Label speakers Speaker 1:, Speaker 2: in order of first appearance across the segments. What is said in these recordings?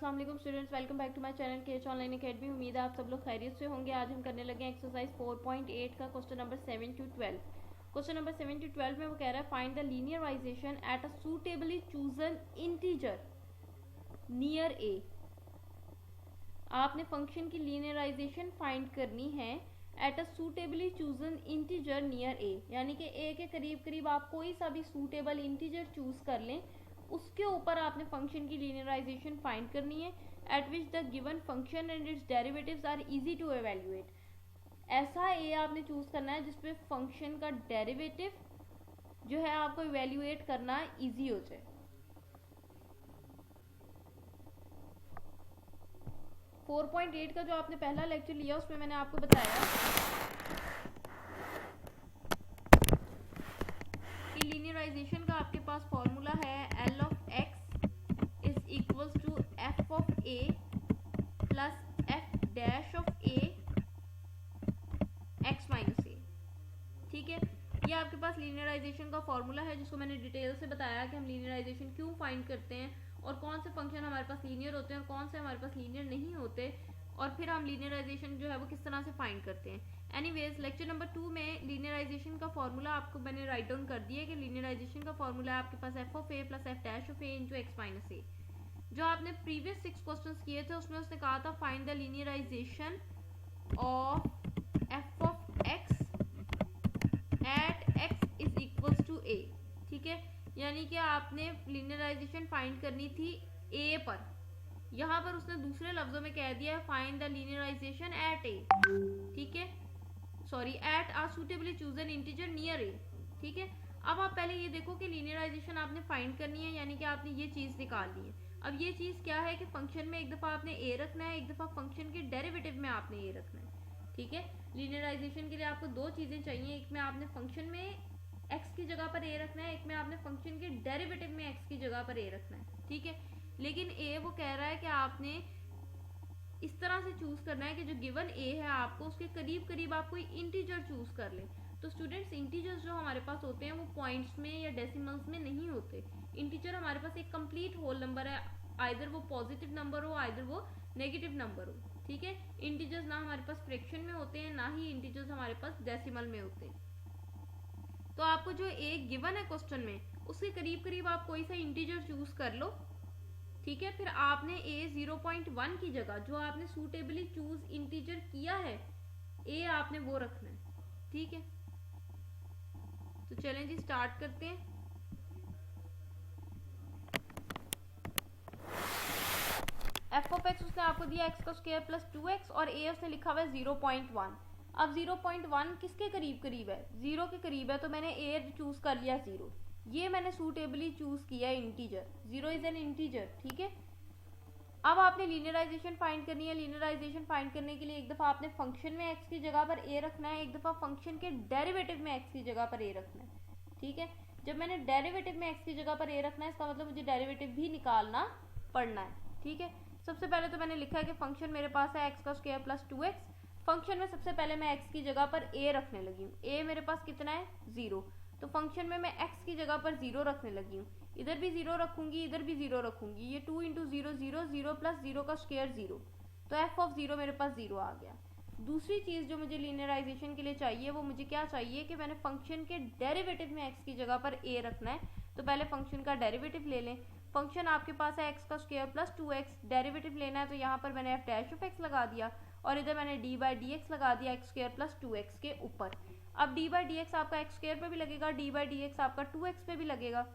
Speaker 1: अस्सलाम वालेकुम students, welcome back to my channel KH online academy. उम्मीद है आप सब लोग खैरियत से होंगे। आज हम करने लगे एक्सरसाइज 4.8 का question number 7 to 12। Question number 7 to 12 में वो कह रहा है find the linearisation at a suitably chosen integer near a. आपने फंक्शन की लीनियराइजेशन फाइंड करनी है at a suitably chosen integer near a, यानी कि ए के करीब करीब आप कोई सा भी सूटेबल इंटीजर चूज कर लें, उसके ऊपर आपने फंक्शन की लीनियराइजेशन फाइंड करनी है at which the given function and its derivatives are easy to evaluate. ऐसा ए आपने चूज करना है जिसपे फंक्शन का डेरिवेटिव जो है आपको इवेल्युएट करना इजी हो जाए। 4.8 का जो आपने पहला लेक्चर लिया उसमें मैंने आपको बताया कि लीनियराइजेशन का आपके पास फॉर्मूला है L of x is equals to f of a plus f dash of a x minus a। ठीक है, ये आपके पास लीनियराइजेशन का फॉर्मूला है जिसको मैंने डिटेल से बताया कि हम लीनियराइजेशन क्यों फाइंड करते हैं और कौन से फंक्शन हमारे पास लीनियर होते हैं और कौन से हमारे पास लीनियर नहीं होते, और फिर हम लीनियराइजेशन जो है वो किस तरह से फाइंड करते हैं। एनीवेज लेक्चर नंबर 2 में लीनियराइजेशन का फॉर्मूला आपको मैंने राइट डाउन कर दिया कि लीनियराइजेशन का फॉर्मूला है आपके पास f of a plus f dash of a into x minus a. जो आपने प्रीवियस 6 क्वेश्चंस किए थे उसमें उसने कहा था find the linearisation of f of x at x is equals to a. ठीक है, यानी कि आपने लीनियराइजेशन फाइंड करनी थी ए पर, यहाँ पर उसने दूसरे लफ्जों में कह दिया है find the linearisation at a. ठीक है, sorry at a suitably chosen integer near a. ठीक है, अब आप पहले ये देखो कि लीनियराइजेशन आपने फाइंड करनी है, यानी कि आपने ये चीज निकालनी है। अब ये चीज क्या है कि फंक्शन में एक दफा आपने ए रखना है, एक दफा फंक्शन के डेरिवेटिव में आपने ए रखना है। ठीक है, लीनियराइजेशन के लिए आपको दो चीजें चाहिए, एक में आपने फंक्शन में x की जगह पर a रखना है, एक में आपने फंक्शन के डेरिवेटिव में x की जगह पर a रखना है। ठीक है, लेकिन a वो कह रहा है कि आपने इस तरह से चूज करना है कि जो गिवन a है आपको उसके करीब करीब आप कोई इंटीजर चूज कर ले। तो स्टूडेंट्स इंटीजर्स जो हमारे पास होते हैं वो पॉइंट्स में या डेसिमल्स में नहीं होते। इंटीजर हमारे पास एक कंप्लीट होल नंबर है, आइदर वो पॉजिटिव नंबर हो आइदर वो नेगेटिव नंबर हो। ठीक है, इंटीजर्स ना हमारे पास फ्रैक्शन में होते हैं ना ही इंटीजर्स हमारे पास डेसिमल में होते हैं। तो आपको जो एक गिवन है क्वेश्चन में उसके करीब करीब आप कोई सा इंटीजर चूज कर लो। ठीक है, फिर आपने a 0.1 की जगह जो आपने सूटेबली चूज इंटीजर किया है a आपने वो रखना है। ठीक है, तो चलें जी स्टार्ट करते हैं। f ऑफ x उसने आपको दिया x का स्क्वायर प्लस 2x और a उसने लिखा हुआ है 0.1। अब 0.1 किसके करीब करीब है? 0 के करीब है, तो मैंने a चूज कर लिया 0। ये मैंने सूटेबली चूज किया इंटीजर, 0 इज एन इंटीजर। ठीक है, अब आपने लीनियराइजेशन फाइंड करनी है। लीनियराइजेशन फाइंड करने के लिए एक दफा आपने फंक्शन में x की जगह पर a रखना है, एक दफा फंक्शन के डेरिवेटिव में x की जगह पर a रखना है। ठीक है, जब मैंने डेरिवेटिव में x की जगह पर a रखना है इसका मतलब मुझे डेरिवेटिव भी निकालना पड़ना है। ठीक है, सबसे पहले तो मैंने लिखा है कि फंक्शन मेरे पास है x का स्क्वायर प्लस 2x। फंक्शन में सबसे पहले मैं x की जगह पर a रखने लगी हूँ। a मेरे पास कितना है? 0। तो फंक्शन में मैं x की जगह पर 0 रखने लगी हूँ, इधर भी 0 रखूंगी इधर भी 0 रखूंगी। ये 2 इंटू 0 0 0 प्लस 0 का स्क्वायर 0, तो f ऑफ 0 मेरे पास 0 आ गया। दूसरी चीज जो मुझे लीनियराइजेशन के लिए चाहिए वो मुझे क्या चाहिए कि मैंने फंक्शन के डेरिवेटिव में x की जगह पर a रखना है। तो पहले फंक्शन का डेरिवेटिव ले लें। फंक्शन आपके पास है x का स्क्वायर प्लस 2x, डेरिवेटिव लेना है तो यहाँ पर मैंने f डैश ऑफ x लगा दिया और इधर मैंने d बाई डी एक्स लगा दिया x स्क्वायर प्लस 2x के ऊपर। अब d बाई डी एक्स आपका x स्क्वायर पे भी लगेगा, d बाई डी एक्स आपका 2x पे भी लगेगा।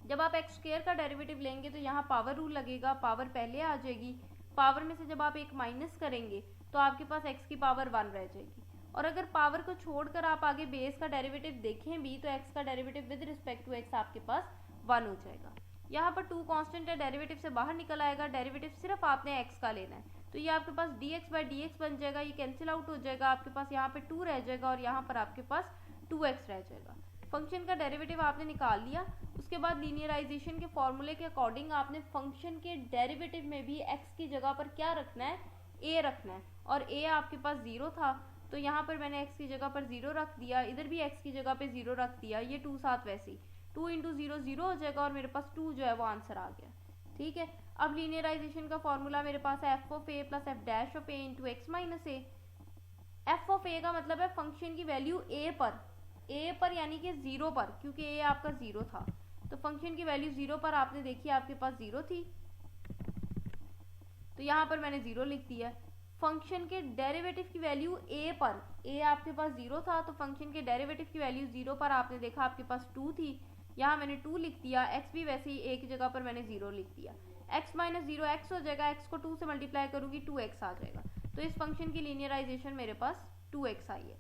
Speaker 1: जब आप x स्क्वायर का डेरिवेटिव लेंगे तो यहाँ पावर रूल लगेगा, पावर पहले आ जाएगी। पावर में से जब आप एक माइनस करेंगे तो आपके पास x की पावर 1 रह जाएगी। और अगर पावर को छोड़कर आप आगे बेस का डेरिवेटिव देखें भी तो x का derivative with respect to x आपके पास 1 हो जाएगा। यहाँ पर 2 कांस्टेंट है, डेरिवेटिव से बाहर निकल आएगा, डेरिवेटिव सिर्फ आपने x का लेना है। तो ये आपके पास dx बाई डी बन जाएगा, ये कैंसिल आउट हो जाएगा, आपके पास यहाँ पे 2 रह जाएगा और यहाँ पर आपके पास 2x रह जाएगा। फंक्शन का डेरिवेटिव आपने निकाल लिया। उसके बाद लीनियराइजेशन के फॉर्मूले के अकॉर्डिंग आपने फंक्शन के डेरिवेटिव में भी x की जगह पर क्या रखना है? a रखना है, और a आपके पास 0 था तो यहाँ पर मैंने x की जगह पर 0 रख दिया, इधर भी x की जगह पे 0 रख दिया। ये 2 साथ वैसे ही 2 इंटू 0 0 हो जाएगा और मेरे पास 2 जो है वो आंसर आ गया। ठीक है। अब लीनियराइजेशन का फॉर्मूला मेरे पास है f of a plus f dash of a into x minus a. F of a का मतलब है फंक्शन की वैल्यू ए पर यानी कि 0 पर, क्योंकि ए आपका 0 था, तो फंक्शन की वैल्यू 0 पर आपने देखी आपके पास 0 थी, तो यहाँ पर मैंने 0 लिख दिया। फंक्शन के डेरिवेटिव की वैल्यू ए पर, ए आपके पास 0 था, तो फंक्शन के डेरिवेटिव की वैल्यू 0 पर आपने देखा आपके पास 2 थी, यहाँ मैंने 2 लिख दिया। एक्स भी वैसे ही ए की जगह पर मैंने 0 लिख दिया। एक्स माइनस 0 एक्स हो जाएगा, एक्स को 2 से मल्टीप्लाई करूंगी 2x आ जाएगा। तो इस फंक्शन की लीनियराइजेशन मेरे पास 2x आई है।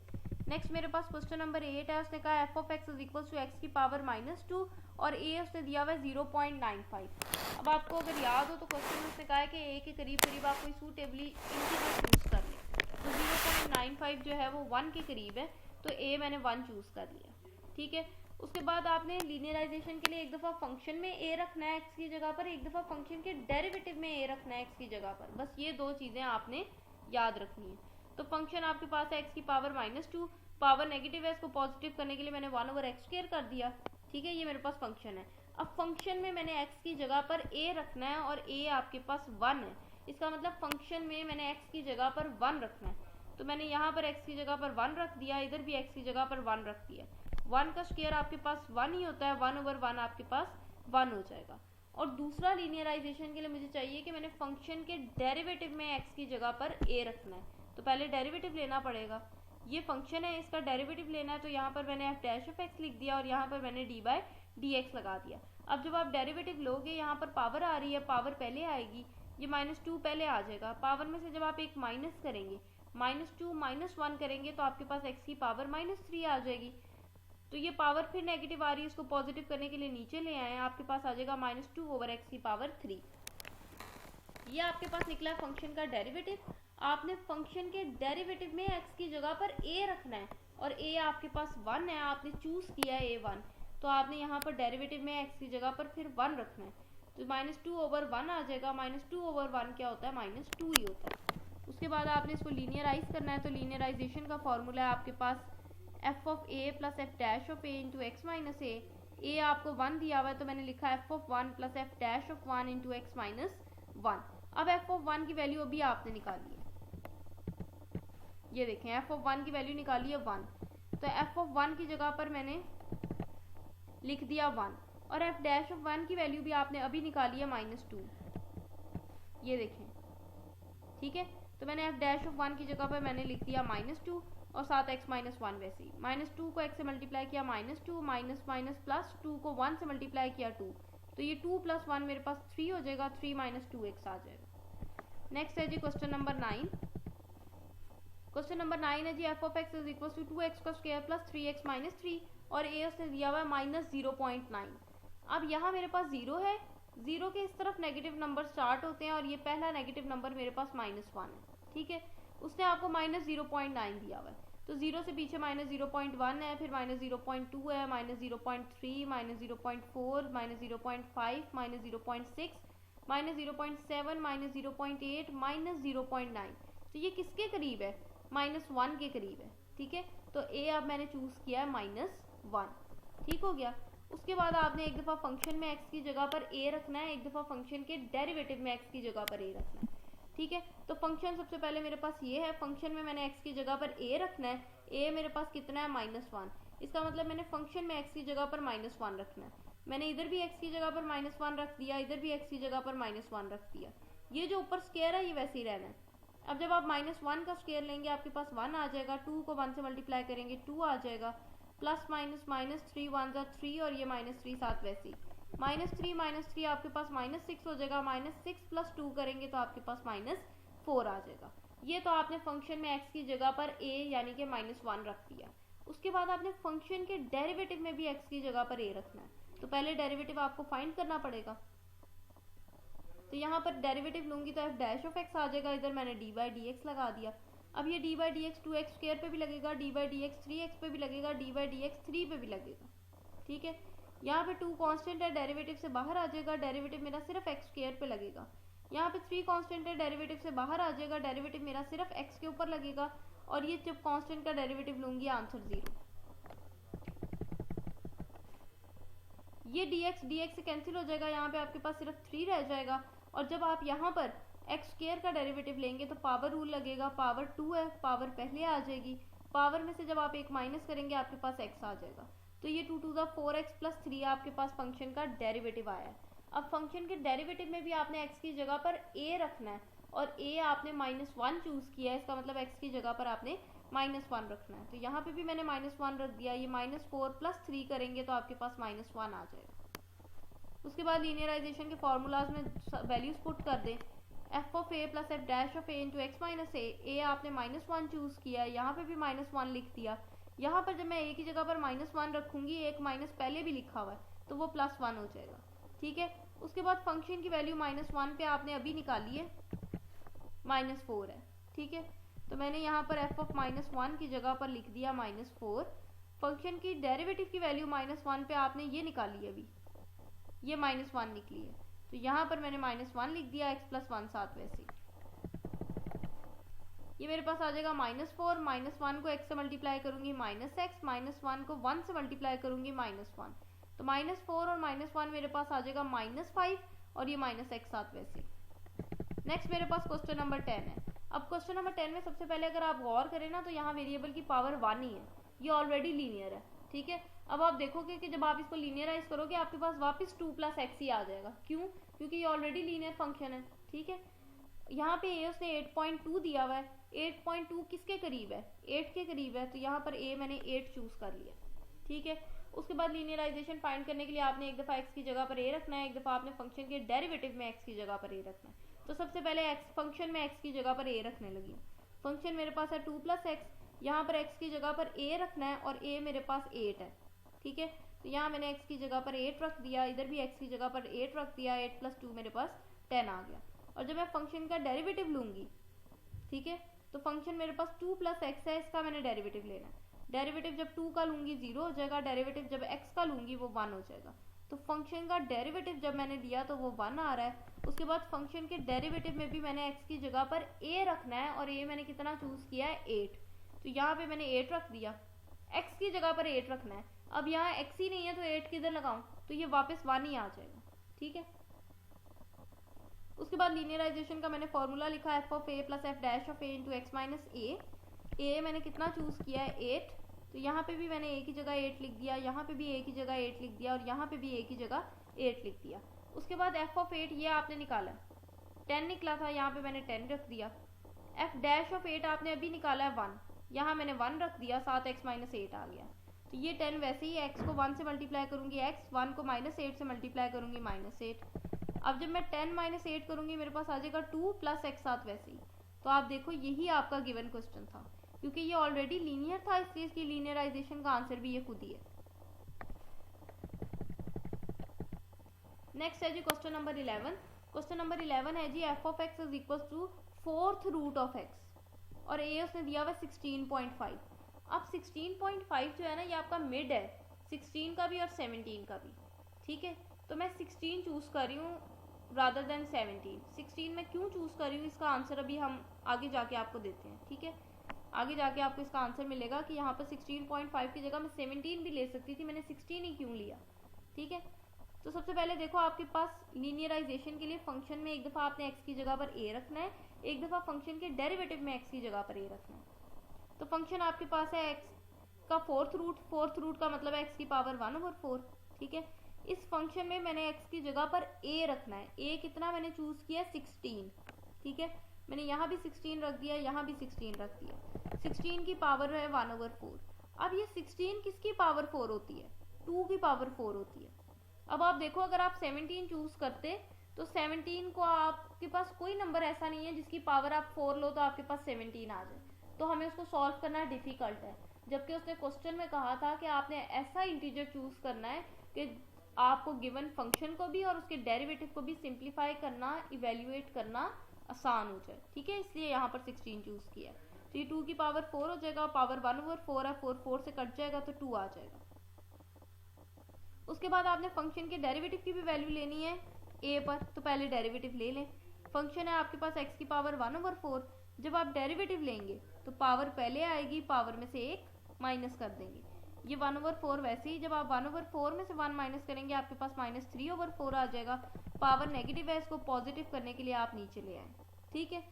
Speaker 1: नेक्स्ट मेरे पास क्वेश्चन नंबर 8 है। उसने कहा f of x is equal to x की पावर -2 और ए उसने दिया हुआ है 0.95। अब आपको अगर याद हो तो क्वेश्चन में उसने कहा है कि ए के करीब करीब आप कोई सूटेबली इंटीग्रल चूज कर लें, तो 0.95 जो है वो 1 के करीब है, तो ए मैंने 1 चूज कर लिया। ठीक है। उसके बाद आपने लीनियराइजेशन के लिए एक दफ़ा फंक्शन में ए रखना है एक्स की जगह पर, एक दफ़ा फंक्शन के डेरिवेटिव में ए रखना है एक्स की जगह पर। बस ये दो चीज़ें आपने याद रखनी है। तो फंक्शन आपके पास है एक्स की पावर -2, पावर नेगेटिव है, इसको पॉजिटिव करने के लिए मैंने 1/x² कर दिया। ठीक है, ये मेरे पास फंक्शन है। अब फंक्शन में मैंने एक्स की जगह पर ए रखना है और ए आपके पास 1 है, इसका मतलब फंक्शन में मैंने एक्स की जगह पर 1 रखना है, तो मैंने यहाँ पर एक्स की जगह पर 1 रख दिया, इधर भी एक्स की जगह पर 1 रख दिया। 1 का स्क्वायर आपके पास 1 ही होता है, 1/1 आपके पास 1 हो जाएगा। और दूसरा लीनियराइजेशन के लिए मुझे चाहिए कि मैंने फंक्शन के डेरिवेटिव में एक्स की जगह पर ए रखना है, तो पहले डेरिवेटिव लेना पड़ेगा। ये फंक्शन है, इसका डेरिवेटिव लेना है, तो यहाँ पर मैंने एफ डैश ऑफ एक्स लिख दिया और यहाँ पर मैंने dy/dx लगा दिया। अब जब आप डेरिवेटिव लोगे, यहाँ पर पावर आ रही है, पावर पहले आएगी, ये -2 पहले आ जाएगा। पावर में से जब आप एक माइनस करेंगे, -2 -1 करेंगे, तो आपके पास x की पावर -3 आ जाएगी। तो ये पावर फिर नेगेटिव आ रही है, इसको पॉजिटिव करने के लिए नीचे ले आए, आपके पास आ जाएगा -2/x की पावर 3। ये आपके पास निकला फंक्शन का डेरिवेटिव। आपने फंक्शन के डेरिवेटिव में x की जगह पर a रखना है और a आपके पास 1 है, आपने चूज किया है a1, तो आपने यहाँ पर डेरिवेटिव में x की जगह पर फिर 1 रखना है, तो -2/1 आ जाएगा। -2/1 क्या होता है? -2 ही होता है। उसके बाद आपने इसको लीनियराइज करना है, तो लीनियराइजेशन का फॉर्मूला है आपके पास f of a plus f dash of a into x minus a. A आपको 1 दिया हुआ है, तो मैंने लिखा f of 1 plus f dash of 1 into x minus 1। अब एफ ऑफ 1 की वैल्यू अभी आपने निकाली है, ये देखें एफ ऑफ 1 की वैल्यू निकाली है 1, तो एफ ऑफ 1 की जगह पर मैंने लिख दिया 1 और एफ डैश ऑफ 1 की वैल्यू भी आपने अभी निकाली है -2, ये देखें। ठीक है, तो मैंने एफ डैश ऑफ 1 की जगह पर मैंने लिख दिया -2 और साथ x -1 वैसे ही। -2 को x से मल्टीप्लाई किया -2, प्लस 2 को 1 से मल्टीप्लाई किया 2, तो ये 2 + 1 मेरे पास 3 हो जाएगा, 3 - 2x आ जाएगा। नेक्स्ट है जी क्वेश्चन नंबर 9। क्वेश्चन नंबर 9 है जी f of x is equal to 2x का स्क्वायर प्लस 3x माइनस 3 और ए उसने दिया हुआ है -0.9। अब यहाँ मेरे पास 0 है, 0 के इस तरफ नेगेटिव नंबर स्टार्ट होते हैं और ये पहला नेगेटिव नंबर मेरे पास -1 है। ठीक है, उसने आपको -0.9 दिया हुआ है, तो 0 से पीछे -0.1 है, फिर -0.2 है, -0.3, -0.4, -0.5, -0.6, -0.7, -0.8, -0.9। तो ये किसके करीब है? -1 के करीब है। ठीक है, तो ए अब मैंने चूज किया है -1। ठीक हो गया। उसके बाद आपने एक दफ़ा फंक्शन में x की जगह पर a रखना है, एक दफ़ा फंक्शन के डेरिवेटिव में x की जगह पर a रखना है। ठीक है, तो फंक्शन सबसे पहले मेरे पास ये है, फंक्शन में मैंने x की जगह पर a रखना है, a मेरे पास कितना है -1, इसका मतलब मैंने फंक्शन में x की जगह पर -1 रखना है। मैंने इधर भी x की जगह पर -1 रख दिया, इधर भी x की जगह पर -1 रख दिया। ये जो ऊपर स्क्वायर है ये वैसे ही रहना है। अब जब आप -1 का स्क्वायर लेंगे आपके पास 1 आ जाएगा, 2 को 1 से मल्टीप्लाई करेंगे 2 आ जाएगा, प्लस माइनस 3 1 जा 3 और ये -3 साथ वैसे ही, -3 आपके पास -6 हो जाएगा, -6 + 2 करेंगे तो आपके पास -4 आ जाएगा। ये तो आपने फंक्शन में x की जगह पर a यानी कि -1 रख दिया। उसके बाद आपने फंक्शन के डेरिवेटिव में भी x की जगह पर a रखना है, तो पहले डेरिवेटिव आपको फाइंड करना पड़ेगा। तो यहाँ पर डेरिवेटिव लूंगी तो एफ डैश ऑफ एक्स आ जाएगा, इधर मैंने dy/dx लगा दिया। अब ये dy/dx 2x² पे भी लगेगा, dy/dx 3x पे भी लगेगा, dy/dx 3 पे भी लगेगा। ठीक है, यहाँ पे 2 कांस्टेंट है, डेरिवेटिव से बाहर आ जाएगा, डेरिवेटिव मेरा सिर्फ x² पे लगेगा। यहाँ पे 3 कांस्टेंट है, डेरिवेटिव से बाहर आ जाएगा, डेरिवेटिव मेरा सिर्फ x के ऊपर लगेगा, और ये जब कांस्टेंट का डेरिवेटिव लूंगी आंसर 0। ये dx से कैंसिल हो जाएगा, यहाँ पे आपके पास सिर्फ 3 रह जाएगा। और जब आप यहाँ पर एक्स स्क्वायर का डेरिवेटिव लेंगे तो पावर रूल लगेगा, पावर 2 है, पावर पहले आ जाएगी, पावर में से जब आप एक माइनस करेंगे आपके पास x आ जाएगा। तो ये 2 to the 4x plus 3 आपके पास फंक्शन का डेरिवेटिव आया है। अब फंक्शन के डेरिवेटिव में भी आपने x की जगह पर a रखना है, और a आपने -1 चूज किया है, इसका मतलब x की जगह पर आपने -1 रखना है। तो यहाँ पे भी मैंने -1 रख दिया। ये -4 + 3 करेंगे तो आपके पास -1 आ जाएगा। उसके बाद लीनियराइजेशन के फॉर्मूलाज में वैल्यूज पुट कर दें। f of a plus f dash of a into x minus a आपने -1 चूज किया है, यहाँ पे भी -1 लिख दिया। यहाँ पर जब मैं a की जगह पर -1 रखूंगी, एक माइनस पहले भी लिखा हुआ है, तो वो +1 हो जाएगा। ठीक है, उसके बाद फंक्शन की वैल्यू -1 पे आपने अभी निकाली है, -4 है। ठीक है, तो मैंने यहाँ पर f of -1 की जगह पर लिख दिया -4। फंक्शन की डेरिवेटिव की वैल्यू -1 पे आपने ये निकाली है, अभी ये -1 निकली है, तो यहाँ पर मैंने -1 लिख दिया, x + 1 साथ वैसे। ये मेरे पास आ जाएगा -4, -1 को x से मल्टीप्लाई करूंगी -x, -1 को 1 से मल्टीप्लाई करूंगी -1, तो -4 और -1 मेरे पास आ जाएगा -5, और ये -x साथ वैसे। नेक्स्ट मेरे पास क्वेश्चन नंबर 10 है। अब क्वेश्चन नंबर 10 में सबसे पहले अगर आप गौर करें ना, तो यहाँ वेरिएबल की पावर 1 ही है, ये ऑलरेडी लीनियर है। ठीक है, अब आप देखोगे कि जब आप इसको लीनियराइज करोगे आपके पास वापस 2 + x ही आ जाएगा। क्यों? क्योंकि ये ऑलरेडी लीनियर फंक्शन है। ठीक है, यहाँ पे a उसने 8.2 दिया हुआ है, 8.2 किसके करीब है? 8 के करीब है, तो यहाँ पर a मैंने 8 चूज कर लिया। ठीक है, उसके बाद लीनियराइजेशन फाइंड करने के लिए आपने एक दफ़ा x की जगह पर a रखना है, एक दफ़ा आपने फंक्शन के डेरिवेटिव में x की जगह पर a रखना है। तो सबसे पहले x फंक्शन में x की जगह पर a रखने लगी। फंक्शन मेरे पास है 2 + x, यहाँ पर x की जगह पर a रखना है, और a मेरे पास 8 है। ठीक है, तो यहाँ मैंने x की जगह पर 8 रख दिया, इधर भी x की जगह पर 8 रख दिया, 8 + 2 मेरे पास 10 आ गया। और जब मैं फंक्शन का डेरिवेटिव लूंगी, ठीक है, तो फंक्शन मेरे पास 2 + x है, इसका मैंने डेरिवेटिव लेना है। डेरिवेटिव जब 2 का लूंगी 0 हो जाएगा, डेरिवेटिव जब x का लूंगी वो 1 हो जाएगा। तो फंक्शन का डेरिवेटिव जब मैंने लिया तो वो 1 आ रहा है। उसके बाद फंक्शन के डेरिवेटिव में भी मैंने x की जगह पर a रखना है, और a मैंने कितना चूज किया है? 8। तो यहाँ पे मैंने 8 रख दिया, x की जगह पर 8 रखना है। अब यहाँ x ही नहीं है तो 8 किधर लगाऊं? तो ये वापस 1 ही आ जाएगा। ठीक है, उसके बाद लीनियराइजेशन का मैंने फॉर्मूला लिखा, f of a plus f dash of a into x minus a। a मैंने कितना चूज किया है? 8। तो यहाँ पे भी मैंने a की जगह 8 लिख दिया, यहाँ पे भी a की जगह 8 लिख दिया, और यहाँ पे भी a की जगह 8 लिख दिया। उसके बाद f of 8 ये आपने निकाला, 10 निकला था, यहाँ पे मैंने 10 रख दिया। f dash of 8 आपने अभी निकाला है 1, यहाँ मैंने 1 रख दिया, साथ x minus 8 आ गया। तो ये 10 वैसे ही, x को 1 से मल्टीप्लाई करूंगी x, 1 को -8 से मल्टीप्लाई करूंगी -8। अब जब मैं 10 - 8 करूंगी मेरे पास आ जाएगा 2 + x साथ वैसे ही। तो आप देखो यही आपका गिवन क्वेश्चन था, क्योंकि ये ऑलरेडी लीनियर था, इसलिए इसकी लीनियराइजेशन का आंसर भी ये खुद ही है। नेक्स्ट है जी क्वेश्चन नंबर 11। क्वेश्चन नंबर 11 है जी f of x = 4th root of x, और a उसने दिया हुआ 16.5। अब 16.5 जो है ना, ये आपका मिड है 16 का भी और 17 का भी। ठीक है, तो मैं 16 चूज कर रही हूँ रादर देन 17। 16 में क्यों चूज कर रही हूँ, इसका आंसर अभी हम आगे जाके आपको देते हैं। ठीक है, आगे जाके आपको इसका आंसर मिलेगा कि यहाँ पर 16.5 की जगह मैं 17 भी ले सकती थी, मैंने 16 ही क्यों लिया। ठीक है, तो सबसे पहले देखो आपके पास लीनियराइजेशन के लिए फंक्शन में एक दफ़ा आपने x की जगह पर a रखना है, एक दफ़ा फंक्शन के डेरिवेटिव में x की जगह पर a रखना है। तो फंक्शन आपके पास है x का 4th रूट का मतलब है x की पावर 1/4। ठीक है, इस फंक्शन में मैंने x की जगह पर a रखना है। a कितना मैंने चूज किया? 16। ठीक है, मैंने यहाँ भी 16 रख दिया, यहाँ भी 16 रख दिया। 16 की पावर है 1/4। अब ये 16 किसकी पावर 4 होती है? 2 की पावर 4 होती है। अब आप देखो, अगर आप 17 चूज करते तो 17 को आपके पास कोई नंबर ऐसा नहीं है जिसकी पावर आप 4 लो तो आपके पास 17 आ जाए, तो हमें उसको सॉल्व करना डिफिकल्ट है। जबकि उसने क्वेश्चन में कहा था कि आपने ऐसा इंटीजर चूज करना है कि आपको गिवन फंक्शन को भी और उसके डेरिवेटिव को भी सिंप्लीफाई करना, इवेल्युएट करना आसान हो जाए। ठीक है, इसलिए यहाँ पर 16 चूज किया। तो ये 2 की पावर 4 हो जाएगा, पावर 1/4 है, 4 से कट जाएगा तो 2 आ जाएगा। उसके बाद आपने फंक्शन के डेरिवेटिव की भी वैल्यू लेनी है a पर, तो पहले डेरिवेटिव ले लें। फंक्शन है आपके पास x की पावर 1/4। जब आप डेरिवेटिव लेंगे तो पावर पहले आएगी, पावर में से 1 माइनस कर देंगे। ये 1/4 वैसे ही, जब आप 1/4 में से 1 माइनस करेंगे आपके पास -3/4 आ जाएगा। पावर नेगेटिव है, इसको पॉजिटिव करने के लिए आप नीचे ले आए, ठीक है।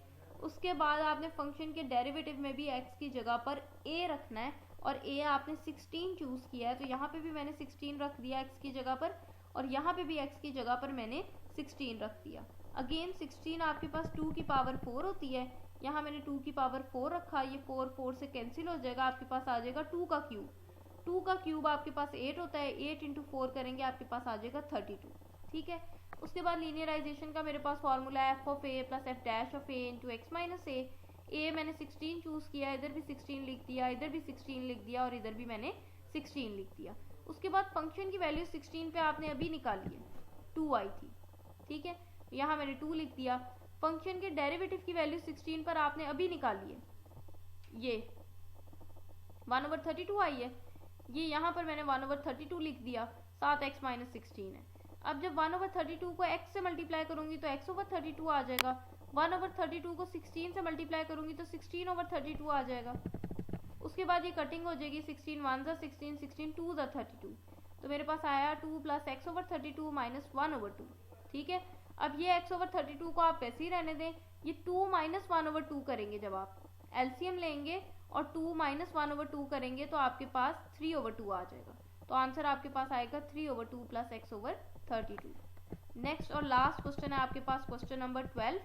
Speaker 1: उसके बाद आपने फंक्शन के डेरिवेटिव में भी x की जगह पर a रखना है, और a आपने 16 चूज किया है, तो यहाँ पे भी मैंने 16 रख दिया x की जगह पर, और यहाँ पे भी x की जगह पर मैंने 16 रख दिया। अगेन 16 आपके पास 2 की पावर 4 होती है, यहाँ मैंने 2 की पावर 4 रखा, ये 4 से कैंसिल हो जाएगा, आपके पास आ जाएगा 2 का क्यूब। 2 का क्यूब आपके पास 8 होता है, 8 इंटू 4 करेंगे आपके पास आ जाएगा 32, ठीक है। उसके बाद लीनियराइजेशन का मेरे पास फॉर्मूला है f of a plus f dash of a into x minus a मैंने 16 चूज किया, इधर भी 16 लिख दिया, इधर भी 16 लिख दिया, और इधर भी मैंने 16 लिख दिया। उसके बाद फंक्शन की वैल्यू 16 पे आपने अभी निकाली है, 2 आई थी, ठीक है, यहाँ मैंने 2 लिख दिया। फंक्शन के डेरिवेटिव की वैल्यू 16 पर आपने अभी निकाली है, ये 1/32 आई है, ये यहाँ पर मैंने 1/32 लिख दिया, साथ x माइनस 16 है। अब जब 1/32 को x से मल्टीप्लाई करूंगी तो x/32 आ जाएगा, 1/32 को 16 से मल्टीप्लाई करूंगी तो 16/32 आ जाएगा। उसके बाद ये कटिंग हो जाएगी, 16 1 ज़ा 16, 16 2 ज़ा 32, तो मेरे पास आया 2 प्लस x/32 माइनस 1/2, ठीक है। अब ये x/32 को आप वैसे ही रहने दें, ये 2 माइनस 1/2 करेंगे, जब आप एलसीएम लेंगे और 2 माइनस 1/2 करेंगे तो आपके पास 3/2 आ जाएगा, तो आंसर आपके पास आएगा 3/2 प्लस x/32। नेक्स्ट और लास्ट क्वेश्चन है आपके पास क्वेश्चन नंबर 12।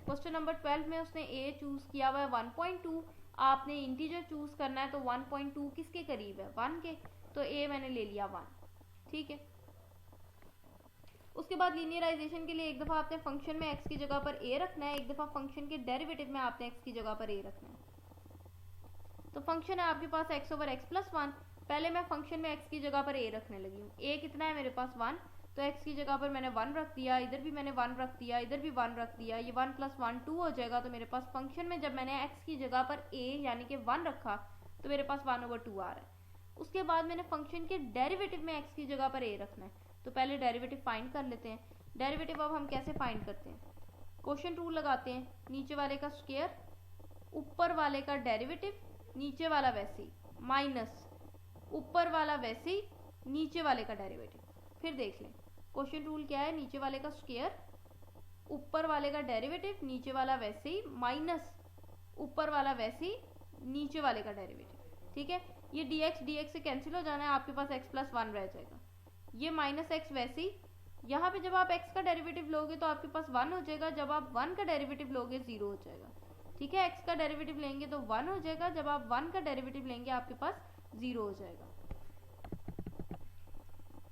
Speaker 1: क्वेश्चन नंबर 12 में उसने a चूज किया हुआ है 1.2, आपने इंटीजर चूज करना है, तो 1.2 किसके करीब है, 1 के, तो a मैंने ले लिया 1, ठीक है। उसके बाद लीनियराइजेशन के लिए एक दफा आपने फंक्शन में x की जगह पर a रखना है, एक दफा फंक्शन के डेरिवेटिव में आपने x की जगह पर a रखना है। तो फंक्शन है आपके पास x/x प्लस 1, पहले मैं फंक्शन में x की जगह पर a रखने लगी हूँ। a कितना है मेरे पास 1, तो x की जगह पर मैंने 1 रख दिया, इधर भी मैंने 1 रख दिया, इधर भी 1 रख दिया, ये 1 प्लस 1 2 हो जाएगा। तो मेरे पास फंक्शन में जब मैंने x की जगह पर a यानी कि 1 रखा तो मेरे पास 1/2 आ रहा है। उसके बाद मैंने फंक्शन के डेरिवेटिव में x की जगह पर a रखना है, तो पहले डेरिवेटिव फाइंड कर लेते हैं। डेरिवेटिव अब हम कैसे फाइंड करते हैं, क्वोशिएंट रूल लगाते हैं, नीचे वाले का स्क्वायर, ऊपर वाले का डेरिवेटिव, नीचे वाला वैसे ही, माइनस ऊपर वाला वैसे ही, नीचे वाले का डेरिवेटिव। फिर देख लें क्वोशिएंट रूल क्या है, नीचे वाले का स्क्वायर, ऊपर वाले का डेरिवेटिव, नीचे वाला वैसे ही, माइनस ऊपर वाला वैसे ही, नीचे वाले का डेरिवेटिव, ठीक है। ये dx से कैंसिल हो जाना है, आपके पास x प्लस 1 रह जाएगा, ये माइनस x वैसे ही, यहाँ पे जब आप x का डेरिवेटिव लोगे तो आपके पास 1 हो जाएगा, जब आप 1 का डेरिवेटिव लोगे 0 हो जाएगा, ठीक है। x का डेरिवेटिव लेंगे तो 1 हो जाएगा, जब आप 1 का डेरिवेटिव लेंगे आपके पास 0 हो जाएगा।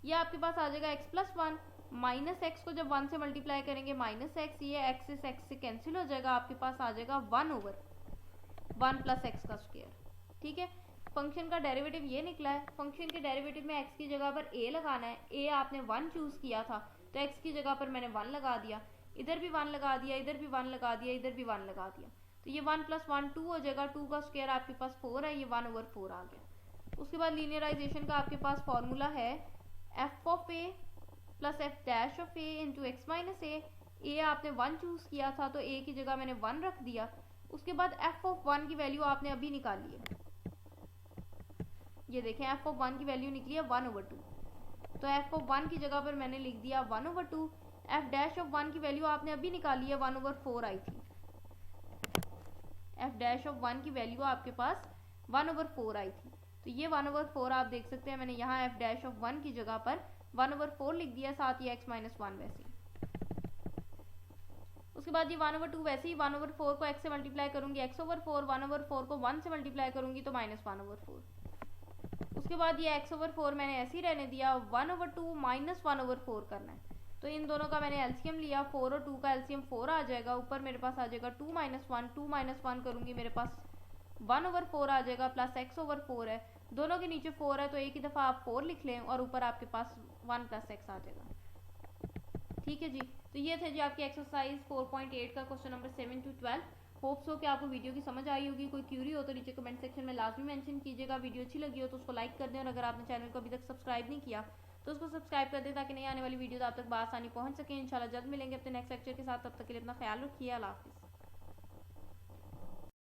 Speaker 1: ये आपके पास आ जाएगा x प्लस 1, माइनस एक्स को जब 1 से मल्टीप्लाई करेंगे माइनस एक्स, ये x से कैंसिल हो जाएगा, आपके पास आ जाएगा 1/1 प्लस एक्स का स्क्वायर, ठीक है। फंक्शन का डेरिवेटिव ये निकला है, फंक्शन के डेरिवेटिव में x की जगह पर a लगाना है, a आपने 1 चूज किया था तो x की जगह पर मैंने 1 लगा दिया, इधर भी 1 लगा दिया, इधर भी 1 लगा दिया, इधर भी 1 लगा दिया, तो ये 1 प्लस 1 2 हो जाएगा, 2 का स्क्वायर आपके पास 4 है, ये 1/4 आ गया। उसके बाद लीनियराइजेशन का आपके पास फॉर्मूला है f of a plus f dash of a into x minus a आपने 1 चूज किया था तो a की जगह मैंने 1 रख दिया। उसके बाद f ऑफ 1 की वैल्यू आपने अभी निकाली है, ये देखें f ऑफ 1 की वैल्यू निकली है 1/2, तो f ऑफ 1 की जगह पर मैंने लिख दिया 1/2, f डैश ऑफ 1 की वैल्यू आपने अभी निकाली है 1/4 आई थी, f डैश ऑफ 1 की वैल्यू आपके पास 1/4 आई थी, तो ये 1/4 आप देख सकते हैं, मैंने यहाँ f डैश ऑफ 1 की जगह पर 1/4 लिख दिया, साथ ही x माइनस 1 वैसे ही। उसके बाद ये 1/2 वैसे ही 1/4 को x से मल्टीप्लाई करूंगी x/4, 1/4 को 1 से मल्टीप्लाई करूंगी तो माइनस 1/4। उसके बाद ये x/4 मैंने ऐसे ही रहने दिया, 1/2 माइनस 1/4 करना है, तो इन दोनों का मैंने एलसीएम लिया, 4 और 2 का एलसीएम 4 आ जाएगा, ऊपर मेरे पास आ जाएगा 2 माइनस 1, 2 माइनस 1 करूंगी मेरे पास 1/4 आ जाएगा, प्लस x/4 है, दोनों के नीचे 4 है तो एक ही दफ़ा आप 4 लिख लें और ऊपर आपके पास 1 प्लस x आ जाएगा, ठीक है जी। तो ये थे जी आपकी एक्सरसाइज 4.8 का क्वेश्चन नंबर 7 to 12। होप्स हो कि आपको वीडियो की समझ आई होगी। कोई क्यूरी हो तो नीचे कमेंट सेक्शन में लाजमी मेंशन कीजिएगा। वीडियो अच्छी लगी हो तो उसको लाइक कर दें, और अगर आपने चैनल को अभी तक सब्सक्राइब नहीं किया तो उसको सब्सक्राइब कर दें ताकि नई आने वाली वीडियो आप तक बआसानी पहुंच सके। इंशाल्लाह जल्द मिलेंगे अपने नेक्स्ट लेक्चर के साथ, तब तक के लिए अपना ख्याल रखिए। अल्लाह हाफिज़।